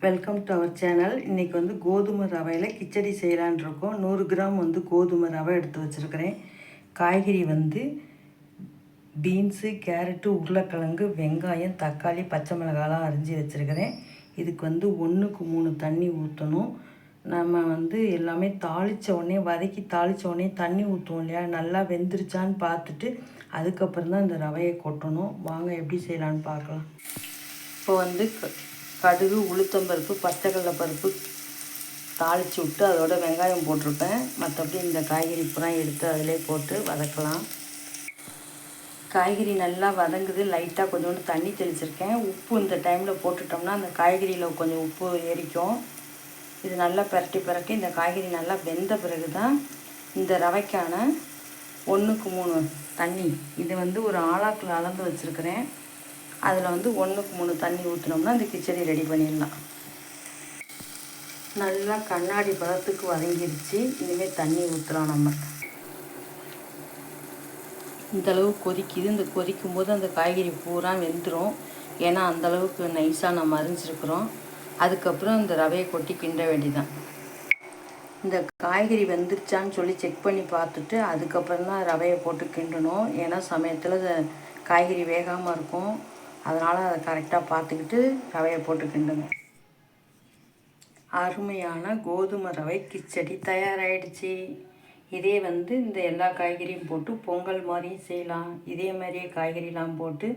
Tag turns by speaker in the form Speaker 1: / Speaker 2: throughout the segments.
Speaker 1: Welcome to our channel. இன்றைக்கி வந்து கோதுமை ரவையில் கிச்சடி செய்யலான் இருக்கோம். 100 கிராம் வந்து கோதுமை ரவை எடுத்து வச்சுருக்கிறேன். காய்கறி வந்து பீன்ஸு, கேரட்டு, உருளைக்கிழங்கு, வெங்காயம், தக்காளி, பச்சை மிளகாலாம் அரிஞ்சு வச்சுருக்கிறேன். இதுக்கு வந்து 1க்கு 3 தண்ணி ஊற்றணும். நம்ம வந்து எல்லாமே தாளித்த உடனே தாளித்த உடனே தண்ணி ஊற்றுவோம் இல்லையா, நல்லா வெந்துருச்சான்னு பார்த்துட்டு அதுக்கப்புறம் தான் இந்த ரவையை கொட்டணும். வாங்க எப்படி செய்யலான்னு பார்க்கலாம். இப்போ வந்து கடுகு, உளுத்தம்பருப்பு, பச்சைக்கடலை பருப்பு தாளித்து விட்டு அதோட வெங்காயம் போட்டிருப்பேன். மற்றபடி இந்த காய்கறி பூரா எடுத்து அதிலே போட்டு வதக்கலாம். காய்கறி நல்லா வதங்குது. லைட்டாக கொஞ்சோண்டு தண்ணி தெளிச்சிருக்கேன். உப்பு இந்த டைமில் போட்டுட்டோம்னா அந்த காய்கறியில் கொஞ்சம் உப்பு எரிக்கும். இது நல்லா பிரட்டி இந்த காய்கறி நல்லா வெந்த பிறகு தான் இந்த ரவைக்கான 1க்கு 3 தண்ணி, இது வந்து ஒரு ஆழாக்கில் அளந்து வச்சுருக்கிறேன். அதில் வந்து 1க்கு 3 தண்ணி ஊற்றினோம்னா இந்த கிச்சடி ரெடி பண்ணிடலாம். நல்லா கண்ணாடி பதத்துக்கு வதங்கிடுச்சு. இனிமேல் தண்ணி ஊற்றலாம். நம்ம இந்தளவு கொதிக்குது. இந்த கொதிக்கும் போது அந்த காய்கறி பூரா வெந்துடும். ஏன்னா அந்தளவுக்கு நைஸாக நம்ம அரிஞ்சிருக்கிறோம். அதுக்கப்புறம் இந்த ரவையை கொட்டி கிண்ட வேண்டிதான். இந்த காய்கறி வெந்துருச்சான்னு சொல்லி செக் பண்ணி பார்த்துட்டு அதுக்கப்புறம் தான் ரவையை போட்டு கிண்டணும். ஏன்னா சமயத்தில் காய்கறி வேகாமல் இருக்கும். அதனால் அதை கரெக்டாக பார்த்துக்கிட்டு ரவையை போட்டு கிண்டுங்க. அருமையான கோதுமை ரவை கிச்சடி தயாராகிடுச்சு. இதே வந்து இந்த எல்லா காய்கறியும் போட்டு பொங்கல் மாதிரியும் செய்யலாம். இதே மாதிரியே காய்கறிலாம் போட்டு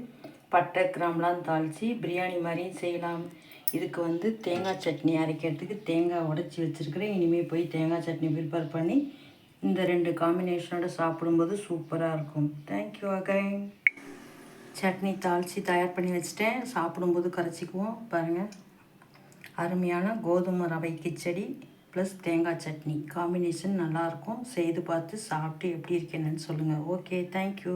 Speaker 1: பட்டை கிராம்லாம் தாளித்து பிரியாணி மாதிரியும் செய்யலாம். இதுக்கு வந்து தேங்காய் சட்னி அரைக்கிறதுக்கு தேங்காய் உடச்சி வச்சுருக்கிறேன். இனிமேல் போய் தேங்காய் சட்னி ப்ரிப்பேர் பண்ணி இந்த 2 காம்பினேஷனோட சாப்பிடும்போது சூப்பராக இருக்கும். Thank you again. சட்னி தாளித்து தயார் பண்ணி வச்சுட்டேன். சாப்பிடும்போது கரைச்சிக்குவோம். பாருங்கள், அருமையான கோதுமை ரவை கிச்சடி ப்ளஸ் தேங்காய் சட்னி காம்பினேஷன் நல்லாயிருக்கும். செய்து பார்த்து சாப்பிட்டு எப்படி இருக்கேன்னு சொல்லுங்கள். Okay, thank you.